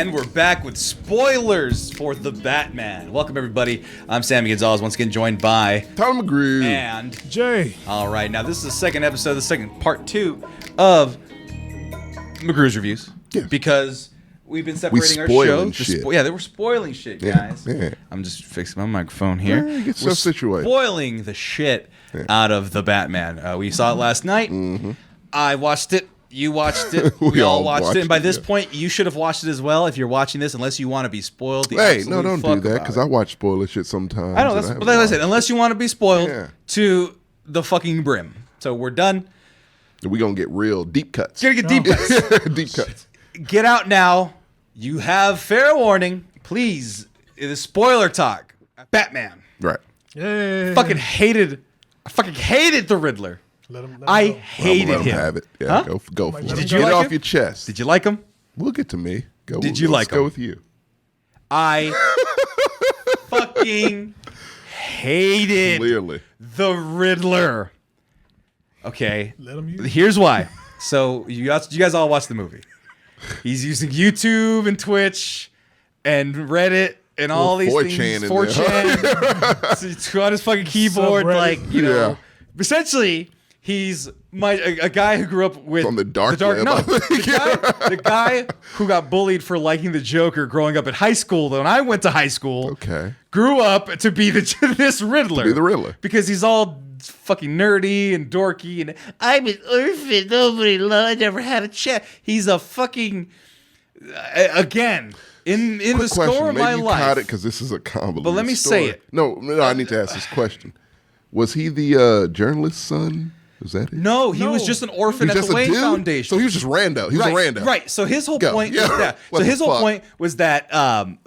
And we're back with spoilers for The Batman. Welcome, everybody. I'm Sammy Gonzalez, once again joined by... Tom McGrew's. And... Jay. All right, now this is the second episode, the second part 2 of McGrew's Reviews. Yeah. Because we've been separating our show. Yeah, they were spoiling shit, guys. Yeah. I'm just fixing my microphone here. Yeah, get yourself situated. Spoiling the shit out of The Batman. We saw it last night. Mm-hmm. I watched it. You watched it. we all watched it. And by this point, you should have watched it as well if you're watching this, unless you want to be spoiled. Hey, no, don't do that, because I watch spoiler shit sometimes. I know, that's what I said. Unless you want to be spoiled to the fucking brim. So we're done. We're going to get real deep cuts. Gonna get deep cuts. Deep cuts. Get out now. You have fair warning. Please. It is spoiler talk. Batman. Right. Yay. I fucking hated the Riddler. Let him I go. hated Let him. Have it. Yeah, Huh? go for it. Did Get you it like off him? your chest. Did you like him? We'll get to me. Did you like go him? with you. I fucking hated Clearly. the Riddler. Okay. Let him use. Here's why. So you guys all watched the movie. He's using YouTube and Twitch and Reddit and all these 4chan things. in 4chan. So he's on his fucking keyboard, Subreddit. like, you know. Essentially, he's a guy who grew up with From the dark web, No, I think. the guy who got bullied for liking the Joker growing up in high school. When I went to high school, Okay. grew up to be this Riddler. To be the Riddler. Because he's all fucking nerdy and dorky and I'm an orphan. Nobody loved. I never had a chat. He's a fucking again in the Quick score question. of Maybe my you life. caught it because this is a convoluted But let me story. say it. No, I need to ask this question. Was he the journalist's son? Was that it? No, he was No. just an orphan He's at just the a Wayne dude? Foundation. So he was just rando. He was a rando. Right. So his whole Go. point Yeah. was that. What So the his whole fuck? point was that.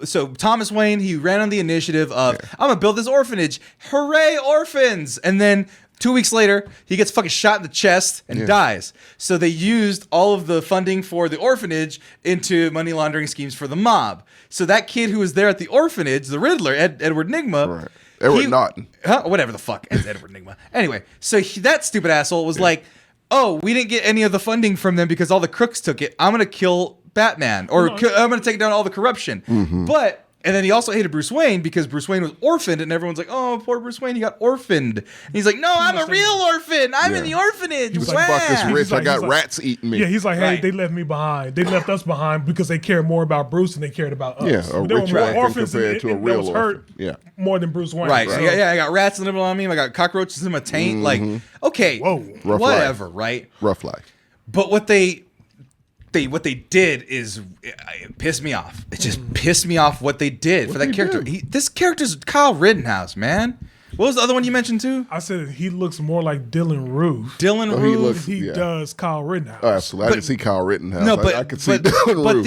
So Thomas Wayne, he ran on the initiative of I'm gonna build this orphanage. Hooray, orphans! And then 2 weeks later, he gets fucking shot in the chest and dies. So they used all of the funding for the orphanage into money laundering schemes for the mob. So that kid who was there at the orphanage, the Riddler, Edward Nygma. Right. Edward Norton. Whatever the fuck. It's Edward Nygma. Anyway, so that stupid asshole was like, oh, we didn't get any of the funding from them because all the crooks took it. I'm going to kill Batman. Or I'm going to take down all the corruption. But... And then he also hated Bruce Wayne because Bruce Wayne was orphaned, and everyone's like, "Oh, poor Bruce Wayne, he got orphaned." And he's like, "No, I'm a real orphan. I'm in the orphanage." He was Wow. like, fuck this rich. I got he's like- rats eating me. Yeah, he's like, hey, Right. they left me behind. They left us behind because they cared more about Bruce than they cared about us. Yeah, a There were rich more orphan orphans compared to a that real was hurt orphan. Yeah. more than Bruce Wayne. Right. So, So, I got rats living on me. I got cockroaches in my taint. Like, okay, Whoa. Rough whatever, life. right? Rough life. But what they did is it pissed me off. It just pissed me off what they did for that they character. do? This character's Kyle Rittenhouse, man. What was the other one you mentioned too? I said he looks more like Dylan Roof Dylan he Roof. looks- than he Yeah. does Kyle Rittenhouse. Oh, absolutely. I didn't see Kyle Rittenhouse. No, but I could see but, Dylan but Roof.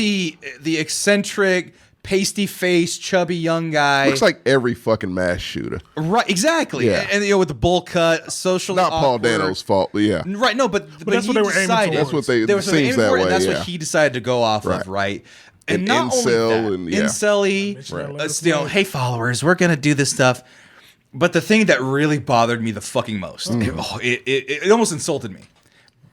the eccentric, pasty faced, chubby young guy. Looks like every fucking mass shooter. Right, exactly. Yeah. And you know, with the bowl cut, socially Not Paul awkward. Dano's fault, but yeah. Right, no, but that's he what they were aiming decided. towards. That's what they were something seems aiming that for it, way. and that's yeah. what he decided to go off Right. of, right? An And not incel only that, and- yeah. incel-y, Right. you know, hey followers, we're gonna do this stuff. But the thing that really bothered me the fucking most, it almost insulted me.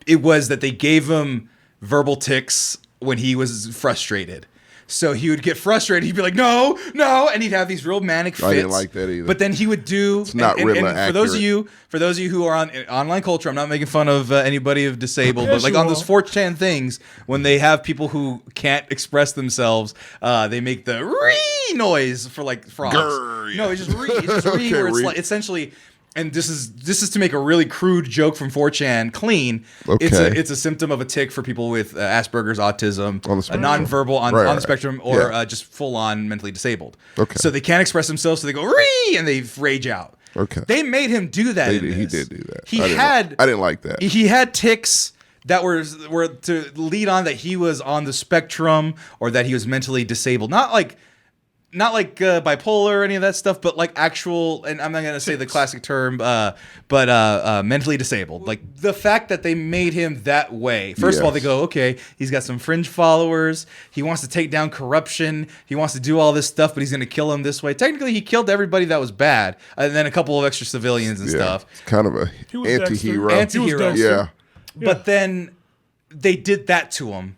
It was that they gave him verbal tics when he was frustrated. So he would get frustrated. He'd be like, "No, no," and he'd have these real manic fits. I didn't like that either. But then he would do. It's not Riddler for those of accurate. you who are on online culture, I'm not making fun of anybody of disabled, but Yes, like you on those are. 4chan things, when they have people who can't express themselves, they make the ree noise for like frogs. Grr. No, it's just ree. It's just ree, Okay, where it's ree. like essentially. And this is to make a really crude joke from 4chan clean. Okay. It's a symptom of a tick for people with Asperger's, autism, On the spectrum. nonverbal on Right. the spectrum, or Yeah. just full on mentally disabled. Okay. So they can't express themselves, so they go ree and they rage out. Okay. They made him do that. He did do that. He I didn't like that. He had tics that were to lead on that he was on the spectrum or that he was mentally disabled. Not like bipolar or any of that stuff, but like actual, and I'm not going to say the classic term, but mentally disabled. Like the fact that they made him that way. First of all, they Yes. go, okay, he's got some fringe followers. He wants to take down corruption. He wants to do all this stuff, but he's going to kill him this way. Technically, he killed everybody that was bad, and then a couple of extra civilians and stuff. It's kind of a He was anti-hero. Dexter. Anti-hero. He was Dexter. Yeah. But then they did that to him.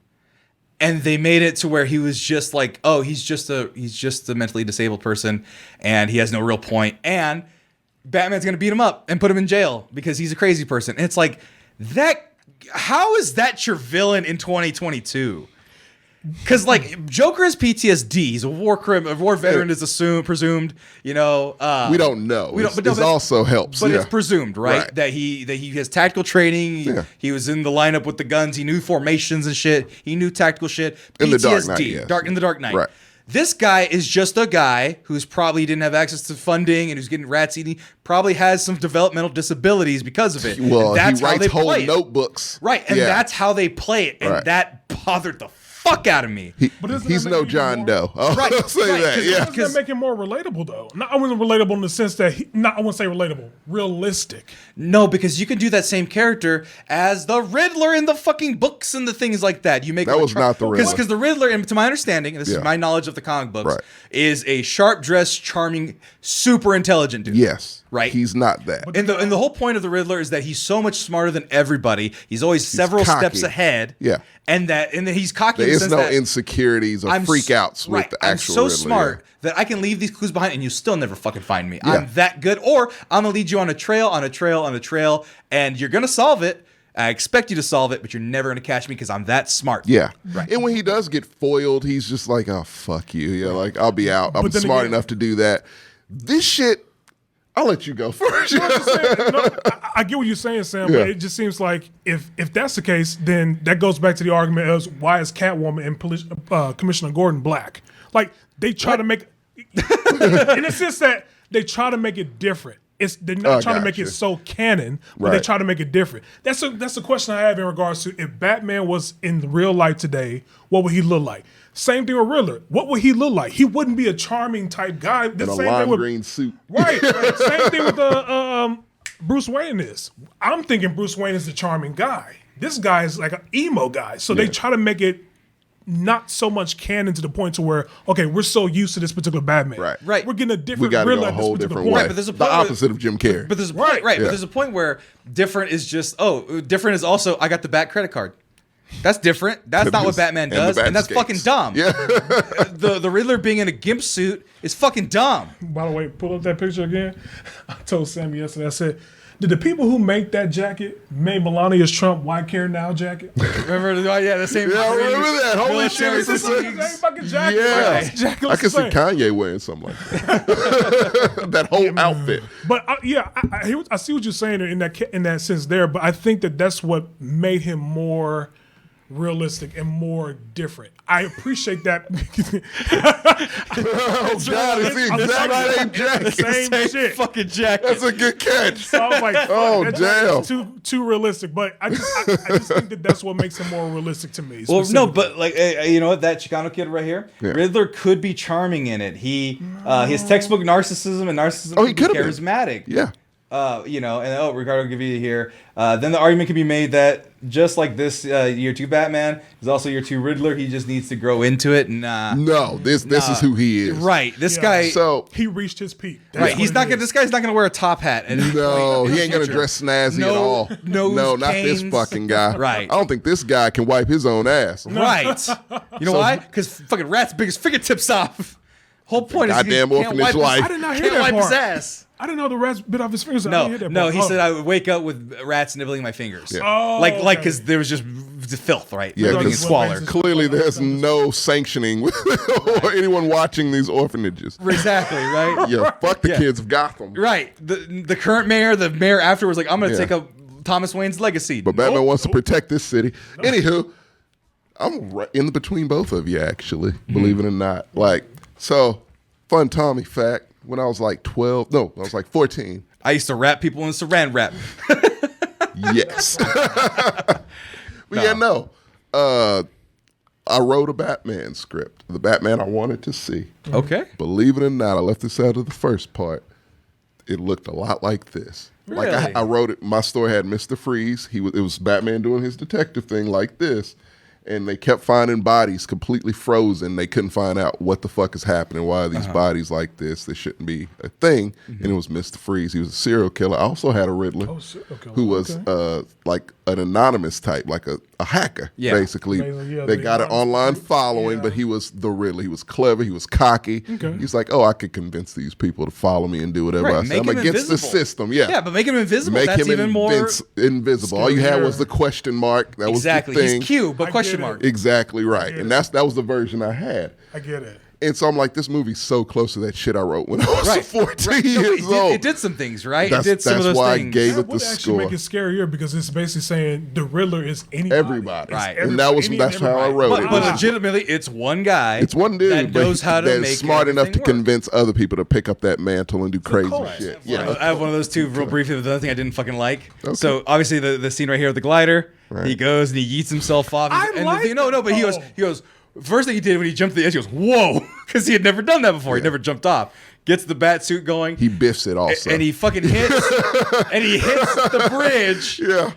and they made it to where he was just like, oh, he's just a mentally disabled person, and he has no real point, and Batman's gonna beat him up and put him in jail because he's a crazy person. And it's like that. How is that your villain in 2022? Because like Joker has PTSD. He's a war veteran is presumed. You know, we don't know. It also helps, but it's presumed, right? That he has tactical training. He was in the lineup with the guns. He knew formations and shit. He knew tactical shit. PTSD, in the Dark Knight, yes. In the Dark Knight. Right. This guy is just a guy who's probably didn't have access to funding and who's getting rats eaten. Probably has some developmental disabilities because of it. Well, he writes whole notebooks. Right, and that's how they play it. And that bothered the fuck out of me. He's no John Doe. Right, I'll say that. Yeah, does that make him more relatable though? I wasn't relatable in the sense that I wouldn't say relatable, realistic. No, because you can do that same character as the Riddler in the fucking books and the things like that. You make that was not the Riddler because the Riddler, and to my understanding, and this is my knowledge of the comic books, is a sharp dressed, charming, super intelligent dude. Yes. Right. He's not that. And the whole point of the Riddler is that he's so much smarter than everybody. He's always several steps ahead. Yeah. And that he's cocky. There is no insecurities or freakouts with the actual Riddler. I'm so smart that I can leave these clues behind and you still never fucking find me. I'm that good. Or I'm gonna lead you on a trail, and you're gonna solve it. I expect you to solve it, but you're never gonna catch me because I'm that smart. Yeah. Right. And when he does get foiled, he's just like, oh fuck you. Yeah, like I'll be out. I'm smart enough to do that. This shit, I'll let you go first. I get what you're saying, Sam, but it just seems like if that's the case, then that goes back to the argument as why is Catwoman and Commissioner Gordon black? Like they try to make in a sense that they try to make it different. They're not trying to make it so canon, but they try to make it different. That's a question I have in regards to if Batman was in real life today, what would he look like? Same thing with Riddler. What would he look like? He wouldn't be a charming type guy. In a lime green suit. Right. Same thing with Bruce Wayne is. I'm thinking Bruce Wayne is the charming guy. This guy is like an emo guy. So they try to make it not so much canon to the point to where, okay, we're so used to this particular Batman. Right. We're getting a different Riddler at this particular point. Right, but there's a point the opposite of Jim Carrey. But there's a point, but there's a point where different is just, different is also, I got the Bat credit card. That's different. That's not what Batman does, and that's fucking dumb. Yeah. the Riddler being in a gimp suit is fucking dumb. By the way, pull up that picture again. I told Sammy yesterday, I said, did the people who make that jacket make Melania's Trump white care now jacket? Remember? The same. Yeah, I remember that. Holy shit, it's the same fucking jacket. Yeah, I can see Kanye wearing something like that. That whole outfit. But I see what you're saying in that sense there. But I think that's what made him more realistic and more different. I appreciate that. Oh God, it's the exact same jacket. Same shit. Fucking jacket. That's a good catch. So I was like, oh damn, too realistic. But I just think that's what makes him more realistic to me. Well, no, but like you know what, that Chicano kid right here, Riddler could be charming in it. His textbook narcissism and narcissism. Oh, he could have charismatic. Yeah. Ricardo will give you here. Then the argument can be made that just like this year 2 Batman is also year 2 Riddler, he just needs to grow into it. No, this is who he is. Right. This guy. So he reached his peak. Right. He's not gonna. This guy's not gonna wear a top hat. No, he ain't gonna dress snazzy at all. No, not this fucking guy. Right. I don't think this guy can wipe his own ass. Right. You know why? Because fucking Rat's big his fingertips off. Whole point is goddamn orphanage life. I did not hear that part. Wipe his ass. I didn't know the rats bit off his fingers. No, he said I would wake up with rats nibbling my fingers. Yeah. Oh, like because there was just filth, right? Yeah, being squalor. Clearly, there's no sanctioning or anyone watching these orphanages. Exactly, right? Yeah, fuck the kids of Gotham. Right. The current mayor, the mayor afterwards, like I'm gonna take up Thomas Wayne's legacy. But Batman wants to protect this city. Anywho, I'm right in between both of you, actually. Believe it or not. Like, so fun Tommy fact. When I was like 12, no, I was like 14. I used to rap people in saran wrap. Yes. I wrote a Batman script, the Batman I wanted to see. Okay. Believe it or not, I left this out of the first part. It looked a lot like this. Really? Like I wrote it. My story had Mr. Freeze. It was Batman doing his detective thing like this. And they kept finding bodies completely frozen. They couldn't find out what the fuck is happening. Why are these bodies like this? They shouldn't be a thing. And it was Mr. Freeze. He was a serial killer. I also had a Riddler who was like an anonymous type, like a a hacker, Yeah. basically. Yeah, They got an online following, but he was the Riddler. He was clever. He was cocky. Okay. He's like, I could convince these people to follow me and do whatever Right, I say. make I'm him against the invisible. system. Yeah. Yeah, but make him invisible. Make That's him even more invisible. All you had was the question mark. That exactly. was the thing. He's Q, but I question get it. mark. Exactly right. And that was the version I had. I get it. And so I'm like, this movie's so close to that shit I wrote when I was Right. 14 Right. No, years old. It did some things, right? That's- it did some of that's those why I things. gave That it the would actually score. make it scarier because it's basically saying the Riddler is anybody. Everybody. Right. And that's how I wrote it. But legitimately, it's one guy. It's one dude that knows how to that's make smart enough to everything work. convince other people to pick up that mantle and do crazy cult. shit. Right. Yeah. I have one of those too, real briefly. The other thing I didn't fucking like. Okay. So obviously the scene right here with the glider. Right. He goes and he yeets himself off. I and like but he goes. First thing he did when he jumped to the edge, he goes, "Whoa!" Because he had never done that before. He never jumped off. Gets the bat suit going. He biffs it also. and he fucking hits. And he hits the bridge. yeah.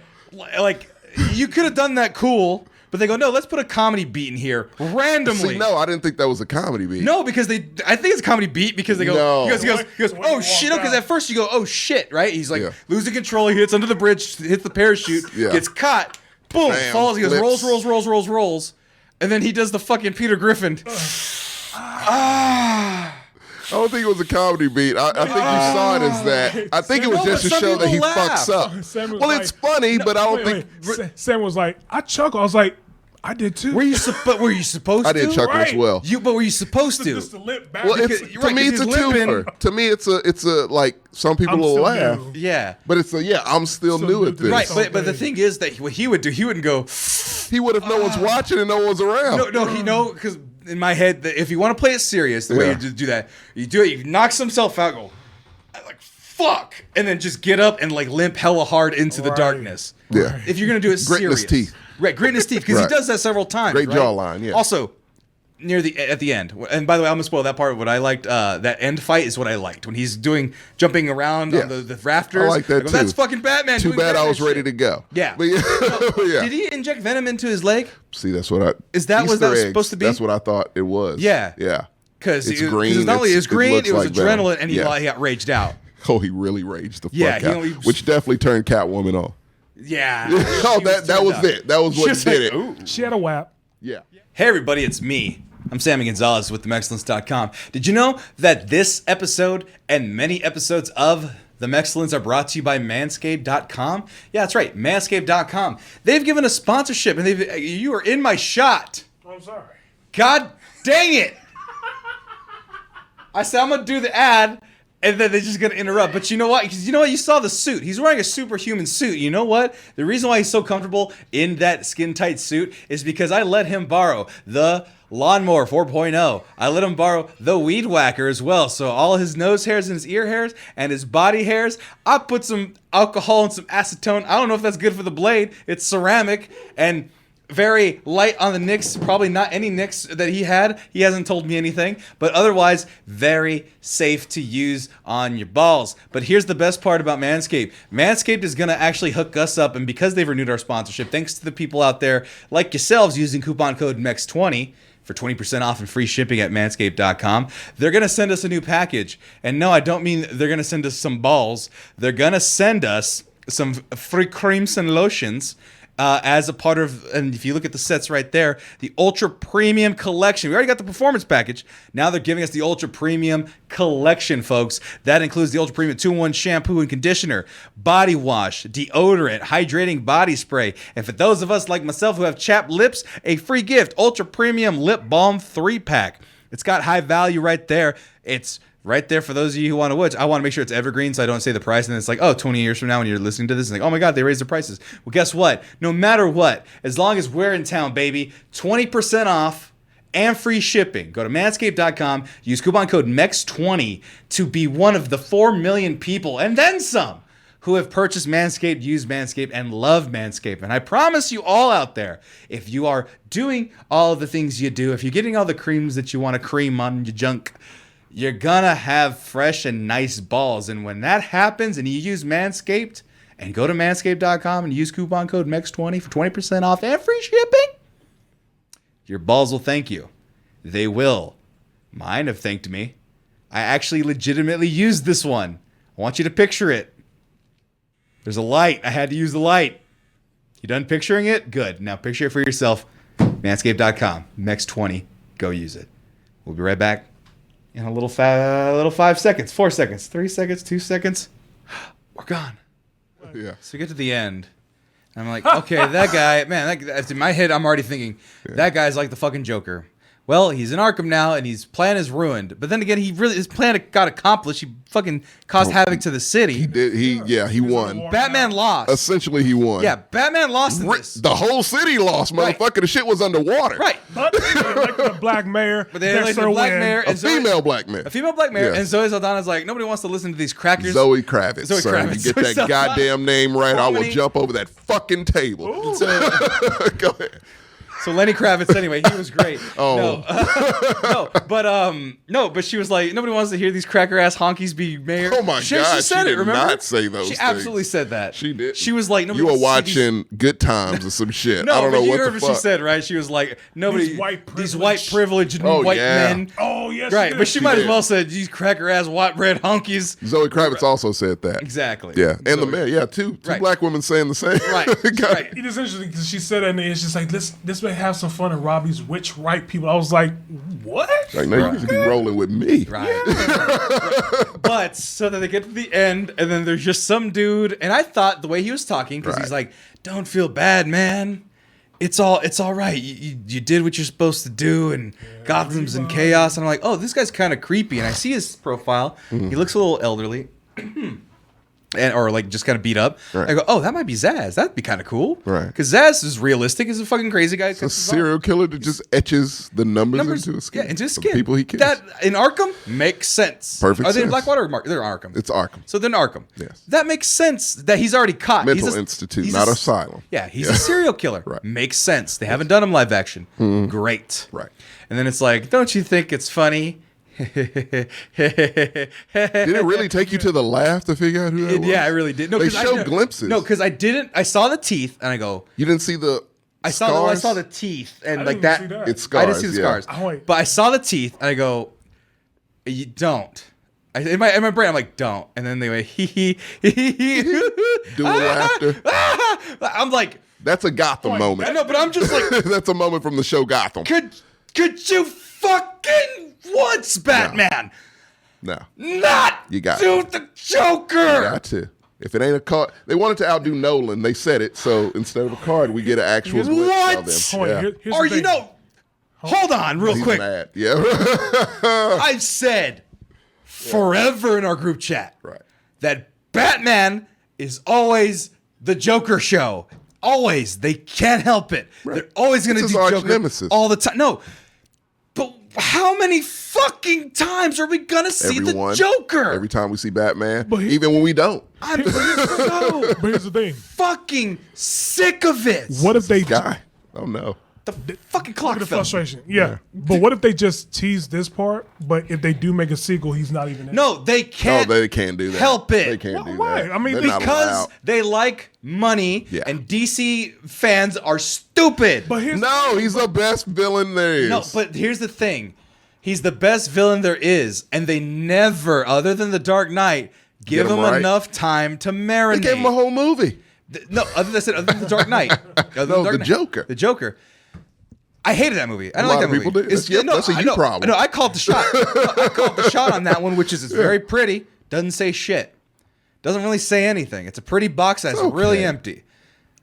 Like you could have done that cool, but they go, "No, let's put a comedy beat in here randomly." See, no, I didn't think that was a comedy beat. No, because I think it's a comedy beat because they go, No. he goes, When he oh shit, walked because out. at first you go, oh shit, right? He's like Yeah. losing control, he hits under the bridge, hits the parachute, Yeah. gets caught, boom, Bam, falls, he goes, flips. rolls, and then he does the fucking Peter Griffin. I don't think it was a comedy beat. I think you saw it as that. I think it was No, just to but some show that he people fucks up. Sam was Well, like- it's funny, but I don't think. Sam was like, I chuckle. I was like, I did too. Were you supposed I to? did chuckle as Right. well. But were you supposed to? Just to lip back. Well, Because- it's, you're to right, me, 'cause it's a he's limping. twofer. To me, it's a like some people I'm will still laugh, new. Yeah. but it's I'm still So new new at to this. Right, this. but the thing is that what he would do, he wouldn't go, He would if no one's watching and no one's around. because in my head, if you want to play it serious, the way Yeah. you do that, you do it, he knocks himself out, go, like, fuck, and then just get up and like limp hella hard into the Right. darkness. Yeah. If you're going to do it Gritting his serious. teeth. Right, gritting his teeth, because Right. he does that several times. Great right? jawline, yeah. Also, at the end, and by the way, I'm gonna spoil that part. What I liked, that end fight is what I liked when he's jumping around Yeah. on the rafters. I like that go, too. That's fucking Batman. Too doing bad I Batman was ready shit." to go. Yeah. But yeah. yeah. Did he inject venom into his leg? See, that's what I. Is that what Easter that was eggs, supposed to be? That's what I thought it was. Yeah. Yeah. Because It's it green, was not only it was green, looks it was like venom. adrenaline, and he Yeah. got raged out. Oh, he really raged the fuck Yeah, he out, only- which definitely turned Catwoman on. Yeah. Oh, that was it. That was what Just did like, it. ooh. She had a whap. Yeah. Hey everybody, it's me. I'm Sammy Gonzalez with themexcellence.com. Did you know that this episode and many episodes of The Mexcellence are brought to you by manscaped.com? Yeah, that's right, manscaped.com. They've given us sponsorship and you are in my shot. I'm sorry. God dang it. I said I'm going to do the ad and then they're just going to interrupt. But you know what? Because you know what? You saw the suit. He's wearing a superhuman suit. You know what? The reason why he's so comfortable in that skin-tight suit is because I let him borrow the Lawnmower 4.0. I let him borrow the Weed Whacker as well. So all his nose hairs and his ear hairs and his body hairs, I put some alcohol and some acetone. I don't know if that's good for the blade. It's ceramic and very light on the nicks. Probably not any nicks that he had. He hasn't told me anything. But otherwise, very safe to use on your balls. But here's the best part about Manscaped. Manscaped is going to actually hook us up. And because they've renewed our sponsorship, thanks to the people out there like yourselves using coupon code MEX20 for 20% off and free shipping at manscaped.com, they're going to send us a new package. And no, I don't mean they're going to send us some balls. They're going to send us some free creams and lotions as a part of, and if you look at the sets right there, the Ultra Premium Collection. We already got the Performance Package. Now they're giving us the Ultra Premium Collection, folks. That includes the Ultra Premium 2-in-1 shampoo and conditioner, body wash, deodorant, hydrating body spray, and for those of us like myself who have chapped lips, a free gift, Ultra Premium Lip Balm 3-pack. It's got high value right there. It's right there for those of you who want to watch. I want to make sure it's evergreen so I don't say the price and it's like, 20 years from now when you're listening to this, it's like, oh my God, they raised the prices. Well, guess what? No matter what, as long as we're in town, baby, 20% off and free shipping. Go to manscaped.com, use coupon code MEX20 to be one of the 4 million people and then some who have purchased Manscaped, used Manscaped, and love Manscaped. And I promise you all out there, if you are doing all of the things you do, if you're getting all the creams that you want to cream on your junk, you're gonna have fresh and nice balls. And when that happens and you use Manscaped and go to manscaped.com and use coupon code MEX20 for 20% off and free shipping, your balls will thank you. They will. Mine have thanked me. I actually legitimately used this one. I want you to picture it. There's a light. I had to use the light. You done picturing it? Good. Now picture it for yourself. Manscaped.com. Mex20. Go use it. We'll be right back in a little 5 seconds, 4 seconds, 3 seconds, 2 seconds. We're gone. Yeah. So we get to the end. And I'm like, okay, that guy, man, that's in my head, I'm already thinking, that guy's like the fucking Joker. Well, he's in Arkham now, and his plan is ruined. But then again, his plan got accomplished. He fucking caused havoc to the city. He did. He won. Batman lost. Essentially, he won. Yeah, Batman lost in this. The whole city lost, motherfucker. Right. The shit was underwater. Right. But they elected a black mayor. But they elected a black mayor. A female black mayor. A female black mayor. Yeah. And Zoe Saldana's like, nobody wants to listen to these crackers. Zoe Kravitz. Zoe Sir. Kravitz. You get that goddamn name right, I will jump over that fucking table. Go ahead. So Lenny Kravitz, anyway, he was great. Oh. No, but she was like, nobody wants to hear these cracker ass honkies be mayor. Oh my She God, said she it, did remember? not say those She things. absolutely said that. She did. She was like, nobody you were wants to see watching Good Times or some shit. No, I don't but know you what heard the what fuck. she said, right? She was like, nobody, these white privileged white yeah. men. Oh, yes. Right, but she might as did. well said, these cracker ass white bread honkies. Zoe Kravitz also said that. Exactly. Yeah, and the Zoe- mayor. Yeah, two Right. black women saying the same. Right, right. It is interesting because she said that, and it's just like, this may have some fun in Robbie's witch right people. I was like, what? Like, no, you should be rolling with me. Right. But so then they get to the end, and then there's just some dude, and I thought the way he was talking, because he's like, "Don't feel bad, man. It's all right. You did what you're supposed to do, and Gotham's in chaos." And I'm like, "Oh, this guy's kind of creepy." And I see his profile. Mm-hmm. He looks a little elderly. Or like just kind of beat up. Right. I go, oh, that might be Zaz. That'd be kind of cool. Right. Because Zaz is realistic. He's a fucking crazy guy. A serial killer that just etches the numbers into his skin. Yeah, into his of skin. People he kills. That in Arkham makes sense. Perfect Are they in sense. Blackwater or They're Arkham. It's Arkham. So then Arkham. Yes. That makes sense that he's already caught. Mental He's institute, he's not asylum. Yeah, he's a serial killer. Right. Makes sense. They haven't done him live action. Great. Right. And then it's like, don't you think it's funny? Did it really take you to the laugh to figure out who that was? Yeah, I really did. No, They 'cause I show know- glimpses. No, because I didn't. I saw the teeth, and I go, You didn't see the I scars? saw the teeth, and I like didn't see that. that. It's scars. I didn't see the yeah. scars. Oh, wait. But I saw the teeth, and I go, you don't. In my brain, I'm like, don't. And then they went, hee hee hee. Do a laughter. I'm like, That's a Gotham moment. I know, but I'm just like, That's a moment from the show Gotham. could you fucking once, Batman, No. not You got do it. the Joker? Got to. If it ain't a card, they wanted to outdo Nolan. They said it. So instead of a card, we get an actual glimpse What? of them. Hold on, Yeah. here's Or the you thing. know, hold on, real He's quick. mad. Yeah. I've said forever in our group chat Right. that Batman is always the Joker show. Always. They can't help it. Right. They're always going to It's do his arch Joker nemesis. all the time. No. But how many fucking times are we going to see Everyone. the Joker? Every time we see Batman, But he- even when we don't. I'm so But here's the thing. fucking sick of it. What if they Guy. Oh no. The fucking clock Look at the fell. frustration? Yeah. But what if they just tease this part, but if they do make a sequel, he's not even in it? No, they can't. No, they can't do that. help it. They can't do Why? that. I mean, They're not Because allowed. they like money, Yeah. and DC fans are stupid. But here's No, he's the best villain there is. No, but here's the thing. He's the best villain there is, and they never, other than the Dark Knight, give Get him him right. enough time to marinate. They gave him a whole movie. No, other than the Dark Knight. Other than No, Dark the Knight. Joker. The Joker. I hated that movie. I don't A like lot that of movie. people do. That's a I you know, problem. No, I called the shot. I called the shot on that one, which is it's very pretty. Doesn't say shit. Doesn't really say anything. It's a pretty box that's okay. really empty.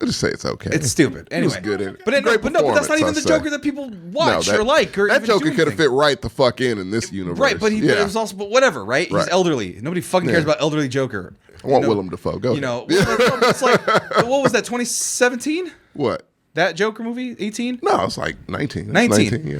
I just say it's okay. It's stupid. He was Anyway, good in it. but, Great but that's not performance, even I'd the say. Joker that people watch or like or that even Joker do could have anything. fit right the fuck in this universe. Right, but yeah. it was also, but whatever, right? He's Right. elderly. Nobody fucking cares Yeah. about elderly Joker. I want You know, Willem Dafoe. Go. You know, ahead. it's like, what was that, 2017? What? That Joker movie, 18? No, it's like 19. It's 19. Yeah.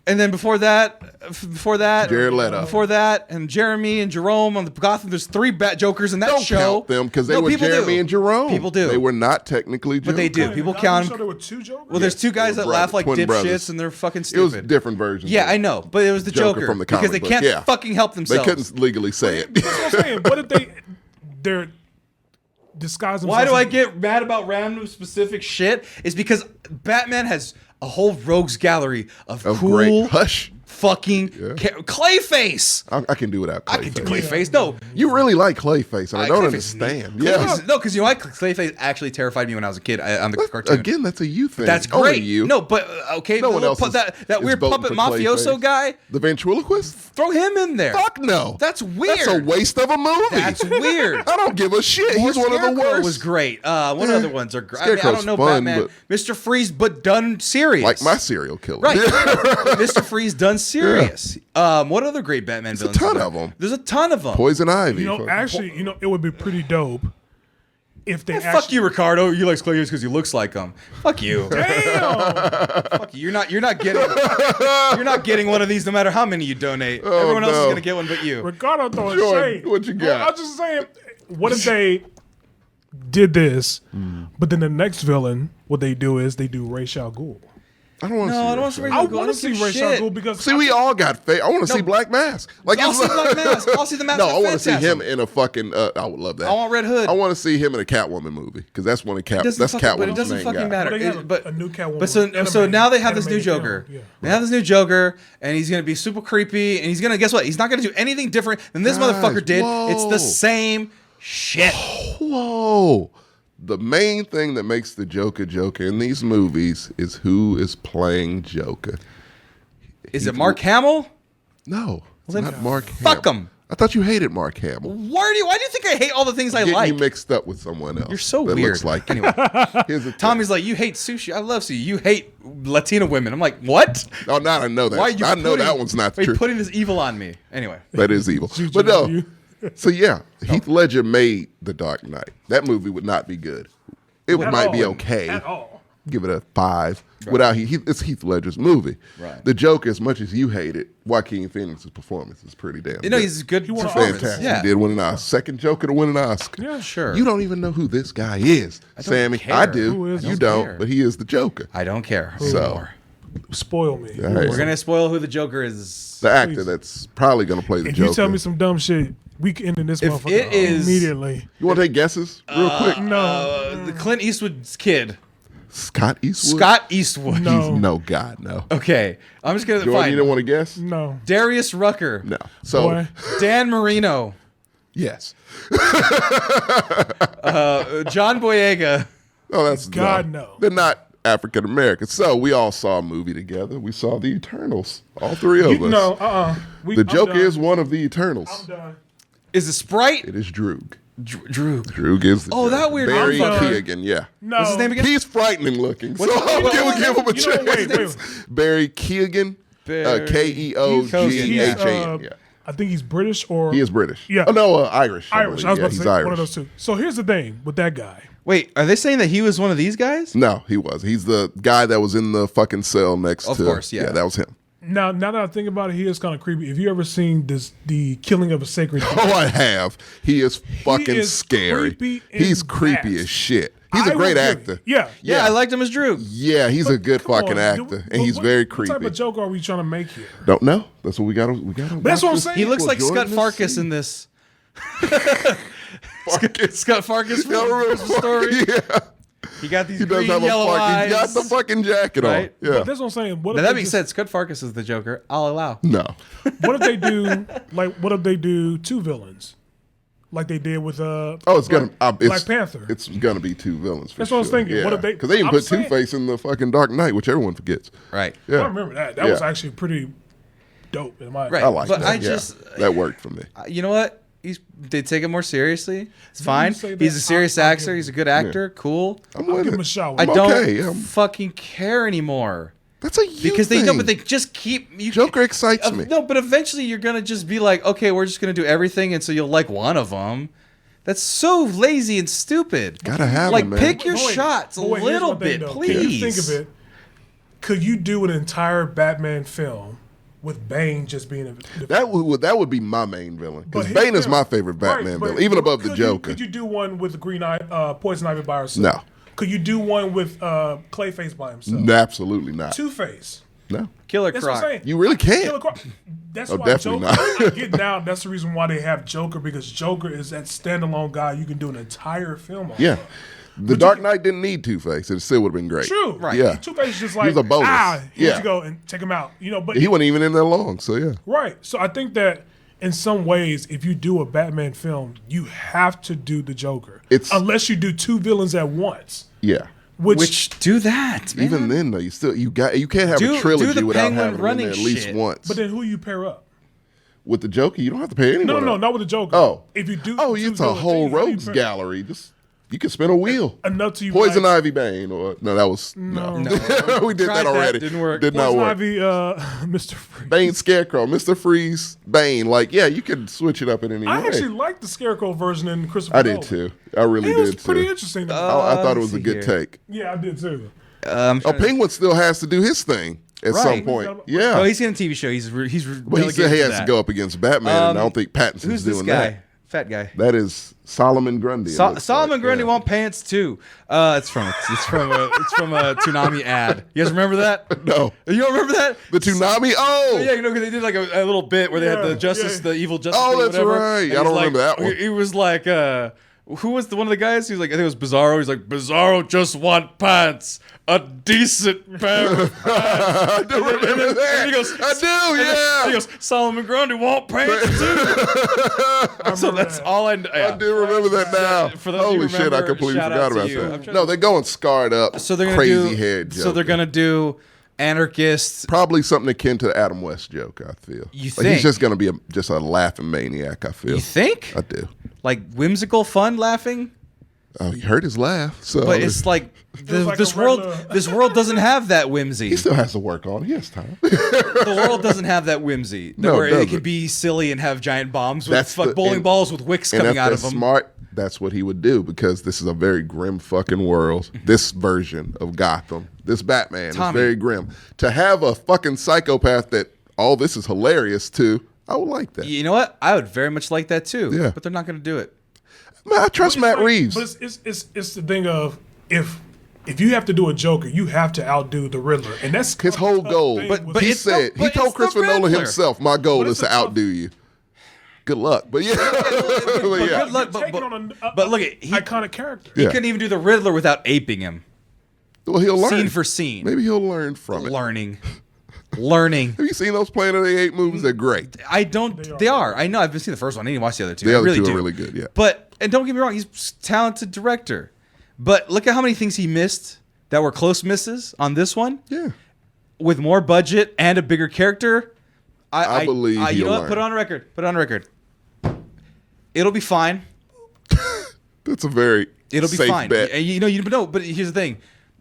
And then before that, Jared Leto. Before that, and Jeremy and Jerome on the Gotham. There's 3 Bat Jokers in that Don't show. count them because they No, were people Jeremy do. and Jerome. People do. They were not technically Jokers. But they do. Wait, People the count Gotham show, them. there were 2 Jokers? Well, there's 2 guys they that were laugh like twin dipshits, brothers. and they're fucking It stupid. was different versions. Yeah, of I know, but it was the Joker Joker, from the because comic they book. can't Yeah. fucking help They themselves. couldn't legally say it. That's what I'm saying. What if they're disguised Why themselves do I as- get mad about random specific shit? Is because Batman has a whole rogues gallery of Of cool great. Hush. fucking Clayface. I can do without Clayface. I can do Clayface. No, You really like Clayface, and I don't Clayface understand. is neat. Yeah. No, because you know what? Clayface actually terrified me when I was a kid on the cartoon. Again, that's a you thing. That's Only great. you. No, but okay, No one else that is weird voting puppet for mafioso Clayface. guy. The ventriloquist? Throw him in there. Fuck no. That's weird. That's a waste of a movie. That's weird. I don't give a shit. He's one of the Scarecrow worst. was great. What other ones are great? I Scarecrow's don't know fun, Batman. but- Mr. Freeze, but done serious. Like my serial killer. Right. Mr. Freeze done serious. What other great Batman villains? ton are there? of 'em. There's a ton of them. Poison Ivy. Actually, it would be pretty dope if they actually. Fuck you, Ricardo. You like Clayface because he looks like him. Fuck you. Damn. Fuck you. You're not getting one of these no matter how many you donate. Everyone else is no. gonna get one but you. Ricardo throwing Jordan, shade. what you got? I'm just saying, what if they did this, but then the next villain, what they do is they do Ra's al Ghul. I don't want to No, see I don't want to see Ra's Ra's al I al Ghul. want to see Ra's al Ghul because See, we all got I want to see Black Mask. Like I'll see Black Mask. I'll see the Mask No, of I want to see Phantasm. him in a fucking. I would love that. I want Red Hood. I want to see him in a Catwoman movie because that's one of That's But it Catwoman's doesn't main fucking guy. matter. Well, they have But a new Catwoman But so animated- now they have this new animated Joker. film, yeah. They have this new Joker, and he's gonna be super creepy, and he's gonna guess what? He's not gonna do anything different than this Guys, motherfucker did. It's whoa. the same shit. Whoa. The main thing that makes the Joker in these movies is who is playing Joker. Is it Mark Hamill? No, it's then not Mark fuck Hamill. him. I thought you hated Mark Hamill. Why do you think I hate all the things I Getting like? you mixed up with someone else. You're so that weird. Looks like you. Anyway, Here's the thing. Tommy's like, you hate sushi. I love sushi. You hate Latina women. I'm like, what? Oh, now I know that. Why are you I know putting- that one's not why are you true. putting this evil on me? Anyway. That is evil. Juju But no. you. So yeah, Heath Ledger made The Dark Knight. That movie would not be good. It At might be all. okay. At all. Give it a 5. Without it's Heath Ledger's movie. Right. The Joker, as much as you hate it, Joaquin Phoenix's performance is pretty damn good. He's a good won an performance. Fantastic. Yeah. He did win an Oscar. Second Joker to win an Oscar. Yeah. Sure. You don't even know who this guy is, Sammy. care. I do. Who is You he? don't, care. but he is the Joker. I don't care. So- anymore. Spoil me. All right. We're going to spoil who the Joker is. The actor that's probably going to play the If Joker. you tell me some dumb shit, we can end in this If motherfucker it is- immediately. You want to take guesses real quick? No. The Clint Eastwood's kid. Scott Eastwood? Scott Eastwood. No. No, God, no. Okay. I'm just going to Jordan, find you don't want to guess? No. Darius Rucker. No. So, Boy. Dan Marino. yes. John Boyega. Oh, that's God, no. no. They're not African American. So we all saw a movie together. We saw The Eternals. All three of us. No, The Joker is one of the Eternals. I'm done. Is it Sprite? It is Droog. Drew. Droog is the Oh, Joker. that weird Barry motherfucker. Keoghan, yeah. No. What's his name again? He's frightening looking. So I'm what- give what- him a You know, chance. wait. Barry Keoghan. Barry Keoghan. Yeah. I think he's British or He is British. Yeah. Oh, no, Irish. Irish. I was Yeah, about to he's say Irish. one of those two. So here's the thing with that guy. Wait, are they saying that he was one of these guys? No, he was. He's the guy that was in the fucking cell next to. Of course, yeah. Yeah, that was him. Now that I think about it, he is kind of creepy. Have you ever seen the killing of a sacred deer? Oh, I have. He is fucking is scary. creepy in He's creepy that. as shit. He's a I great would agree. actor. Yeah. Yeah, I liked him as Drew. Yeah, he's a good Come fucking on, actor, dude. and he's What- very What type creepy. of joke are we trying to make here? Don't know. That's what we got. That's what I'm saying. He looks like Scott Jordan Farkas in this. Scott Farkas from Y'all remember Christmas Story. Yeah, He got these he does green, have a yellow fucking. eyes. He's got the fucking jacket Right? on. Yeah. But that's what I'm saying. What Now, if that they being just- said, Scott Farkas is the Joker. I'll allow. No. what if they do what if they do two villains, like they did with Oh, it's gonna. Black Panther? It's gonna be two villains. For That's what I was sure. thinking. Yeah. What if they- Because they even I'm put saying- Two-Face in the fucking Dark Knight, which everyone forgets. Right. I Yeah. remember that. That Yeah. was actually pretty dope. In my Right. I like But that. I yeah. just- that worked for me. You know what? They take it more seriously. It's fine. say that, He's a serious I'll actor. give He's a good actor. Cool. I'm I'll with give it. him a shot. I I'm don't okay, yeah. fucking care anymore. That's a you Because thing. but they just keep Joker excites me. No, but eventually you're gonna just be like, okay, we're just gonna do everything, and so you'll like one of them. That's so lazy and stupid. Gotta have like him, man. pick your But wait, shots a but wait, here's little my thing, bit, though. please. Can you think of it? Could you do an entire Batman film with Bane just being a That would be my main villain. Because But Bane is yeah. my favorite Batman Right, but villain, even above the could Joker. Could you do one with Green Eye, Poison Ivy by herself? No. Could you do one with Clayface by himself? No, absolutely not. Two Face. No. Killer That's what I'm Croc. saying. You really can't. Killer Croc. That's Oh, why definitely Joker. not. I get now. That's the reason why they have Joker, because Joker is that standalone guy you can do an entire film on. Yeah. The Dark Knight didn't need Two-Face. It still would have been great. True. Right. Yeah. Two-Face is just like, He was a bonus. here you go and take him out. But He wasn't even in there long, so yeah. right. So I think that in some ways, if you do a Batman film, you have to do the Joker. Unless you do two villains at once. Yeah. Which do that, man. Even then, though, you can't have a trilogy without having him in there at least once. But then who you pair up? With the Joker, you don't have to pay anyone. No, not with the Joker. Oh. If you do, It's a whole rogues gallery. You can spin a wheel. Enough to you Poison Ivy Bane, or no, that was no. We did that already. Didn't work. Did not Poison work. Ivy, Mr. Freeze. Bane, Scarecrow, Mr. Freeze, Bane. Like, yeah, you can switch it up in any way. I actually liked the Scarecrow version in Christopher I Nolan. did too. I really It was did too. pretty interesting. To me. I thought it was a see good here. take. Yeah, I did too. Penguin still has to do his thing at some Right. point. Oh, Yeah, Oh, he's getting a TV show. He's but he delegated said he to has that. to go up against Batman, and I don't think Pattinson's Who's this doing guy? that. Fat guy. That is Solomon Grundy. it looks Solomon like. Grundy Yeah. want pants too. It's from a Toonami ad. You guys remember that? No. You don't remember that? The Toonami. Oh, Yeah, because they did like a little bit where they had the evil justice. Oh, League, that's whatever. right. And I don't he's like- remember that one. He was like, who was one of the guys? He was like, I think it was Bizarro. He's like, Bizarro just want pants, a decent pair of pants. I do remember that. And he goes, I do. Yeah. He goes, Solomon Grundy want pants too. So that's all I. I do remember that now. For those of you Holy who shit, I remember, completely shout forgot out to about you. I'm that. trying No, they're going scarred up, So they're gonna crazy do, head Joker. So they're gonna do anarchists. Probably something akin to the Adam West joke, I feel. You Like, think? he's just going to be just a laughing maniac, I feel. You think? I do. Like whimsical, fun, laughing. Oh, you heard his laugh. So But it's like, like this a world. regular- This world doesn't have that whimsy. he still has to work on it. He has time. The world doesn't have that whimsy. No, where it it doesn't. can be silly and have giant bombs with That's the- bowling and- balls with wicks And coming if out they're of them. smart, that's what he would do, because this is a very grim fucking world. This version of Gotham, this Batman Tommy. is very grim. To have a fucking psychopath that all this is hilarious to, I would like that. You know what? I would very much like that too. Yeah. But they're not going to do it. Man, I trust Matt Reeves. But it's the thing of if you have to do a Joker, you have to outdo the Riddler, and that's His a whole tough goal. thing But with- he it's the- said, he but told it's the Christopher Nolan Riddler. himself, my goal is it's to a tough- outdo you. Good luck. But yeah. but yeah. good luck. taking on a but look, he iconic character. he Yeah. couldn't even do the Riddler without aping him, Well, he'll learn. scene for scene. Maybe he'll learn from it. Learning. Have you seen those Planet of the Apes movies? They're great. I don't. They are. I know. I've been seeing the first one. I didn't watch the other two. The I other really two do. are really good, yeah. But and don't get me wrong, he's a talented director. But look at how many things he missed that were close misses on this one. Yeah. With more budget and a bigger character, I believe you he'll know what? learn. Put it on record. Put it on record. It'll be fine. That's a very It'll be safe fine. bet. And you know. But here's the thing: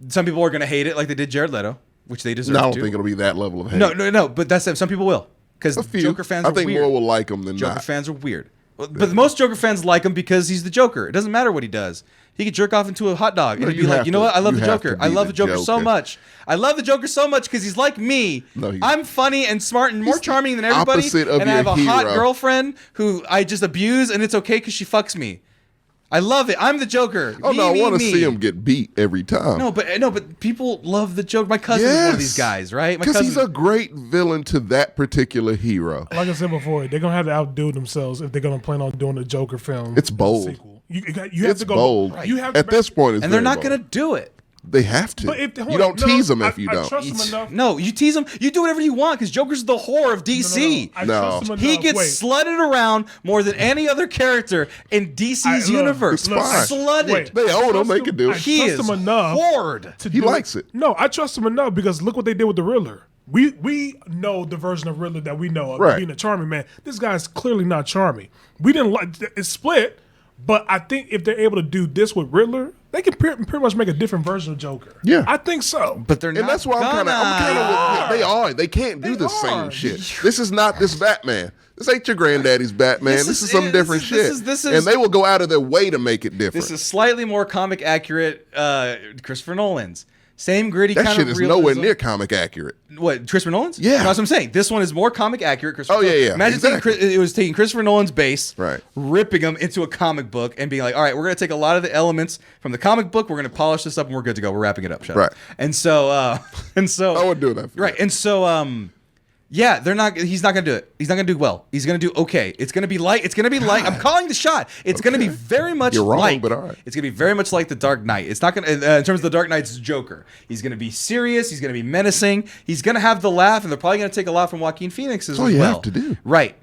some people are going to hate it, like they did Jared Leto, which they deserve. No, I don't to. think it'll be that level of hate. No. But that's some people will, because A few. Joker fans I are think weird. more will like him than Joker not. fans are weird. But most Joker fans like him because he's the Joker. It doesn't matter what he does. He could jerk off into a hot dog and No, he'd be you like, have you know to- what? I love you the have to Joker. I be love the the Joker so Joker. much. I love the Joker so much because he's like me. No, he's- I'm funny and smart and more He's the charming than everybody. opposite of And I your have a hot hero. girlfriend who I just abuse, and it's okay because she fucks me. I love it. I'm the Joker. Oh, Me, no, I me, want to me. see him get beat every time. No, but people love the Joker. My cousin's one of these guys, right? My Because he's cousin- a great villain to that particular hero. Like I said before, they're gonna have to outdo themselves if they're gonna plan on doing a Joker film. It's bold. Sequel. You have It's to go bold. You have to At this point, it's and they're very not bold. going to do it. They have to. But if- hold you on. don't No, tease them I- if you I don't. trust him enough. No, you tease him. You do whatever you want because Joker's the whore of DC. I No. trust him He enough. gets Wait. slutted around more than any other character in DC's Look, universe. It's fine. Slutted. Wait. They own him. trust They him- can do I it. He trust is him enough whored. to He do likes it. No, I trust him enough because look what they did with the Riddler. We know the version of Riddler that we know of Right. being a charming man. This guy's clearly not charming. We didn't like it's split, but I think if they're able to do this with Riddler, they can pretty much make a different version of Joker. Yeah. I think so. But they're not. And that's why I'm kind of. They are. They can't do They the same are. shit. This is not this Batman. This ain't your granddaddy's Batman. This is some different shit. this is- and they will go out of their way to make it different. This is slightly more comic accurate. Christopher Nolan's same gritty that kind shit of is realism. nowhere near comic accurate. What, Christopher Nolan's? Yeah. No, that's what I'm saying. This one is more comic accurate. Oh, yeah. Imagine Exactly. it was taking Christopher Nolan's base, Right. ripping them into a comic book and being like, all right, we're going to take a lot of the elements from the comic book, we're going to polish this up, and we're good to go. We're wrapping it up. Shut up. Right. And so, I wouldn't do that. For right. you. And so, Yeah, they're not. He's not gonna do it. He's not gonna do well. He's gonna do okay. It's gonna be like. It's gonna be like. I'm calling the shot. It's gonna be very much. You're wrong, like, but all right. It's gonna be very much like the Dark Knight. It's not gonna. In terms of the Dark Knight's Joker, he's gonna be serious. He's gonna be menacing. He's gonna have the laugh, and they're probably gonna take a lot from Joaquin Phoenix as well. That's all you have to do. Right.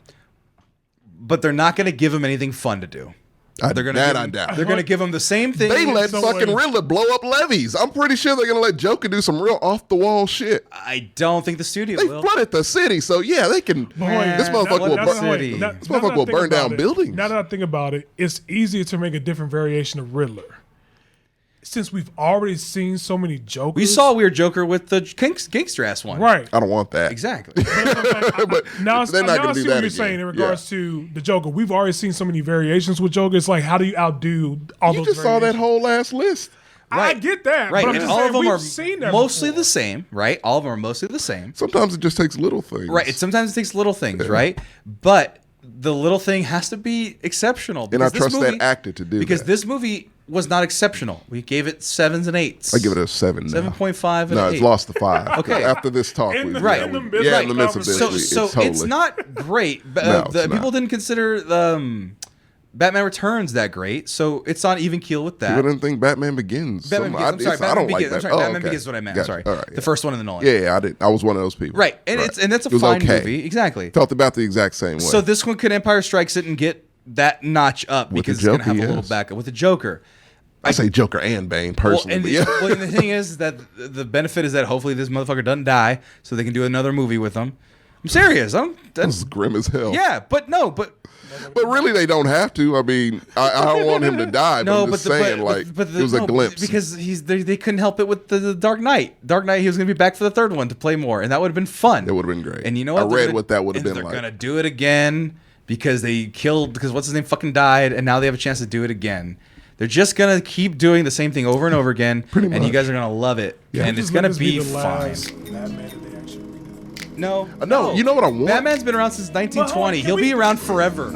But they're not gonna give him anything fun to do. They're gonna I doubt. They're gonna give him the same thing. They let some fucking way. Riddler blow up levees. I'm pretty sure they're gonna let Joker do some real off the wall shit. I don't think the studio They will. flooded the city, so yeah, they can. This motherfucker will burn down buildings. Now that I think about it, it's easier to make a different variation of Riddler. Since we've already seen so many Jokers. We saw a weird Joker with the gangster ass one. Right. I don't want that. Exactly. But Now they're not I gonna do see that what you're again. saying in regards to the Joker. We've already seen so many variations with Joker. It's like, how do you outdo all You those just saw that variations? whole last list. I get that. Right, But I'm and just all saying, of them we've are seen that mostly before. the same, right? All of them are mostly the same. Sometimes it just takes little things. Right. Sometimes it takes little things, right? But the little thing has to be exceptional. And I because this trust that movie- actor to do Because that. this movie was not exceptional. We gave it 7s and 8s. I give it a 7 now. 7.5 and No, an it's 8. lost to 5. Okay. After this talk, In the- Right. in the yeah, midst in of the midst of this, conversation. So it's not great. But, No, it's the not. people didn't consider Batman Returns that great, so it's on even keel with that. People didn't think Batman Begins. Batman Begins. I'm sorry. I Batman don't like Begins. that. I'm sorry. Oh, Batman okay. Begins is what I meant. Gotcha. I'm sorry. All right, The first one in the Nolan. Yeah, I did. I was one of those people. Right, and that's a It was fine okay. movie. Exactly. Felt about the exact same way. So this one could Empire Strikes It and get that notch up With because the it's going to have Joker, a little yes. backup with the Joker. I say Joker and Bane Well, personally. and but yeah. well, and the thing is that the benefit is that hopefully this motherfucker doesn't die, so they can do another movie with him. I'm serious. This That's is grim as hell. yeah, but But really, they don't have to. I mean, I don't want him to die. But no, I'm but just saying, it was a glimpse. because they couldn't help it with the Dark Knight. Dark Knight, he was going to be back for the third one to play more, and that would have been fun. It would have been great. And you know what? I read what that would have been They're like. going to do it again because what's his name fucking died, and now they have a chance to do it again. They're just gonna keep doing the same thing over and over again, Pretty and much. you guys are gonna love it, and it's Just gonna let this be the fine. last Batman that they actually redo. No, No, you know what I want? Batman's been around since 1920. Can He'll we- be around forever.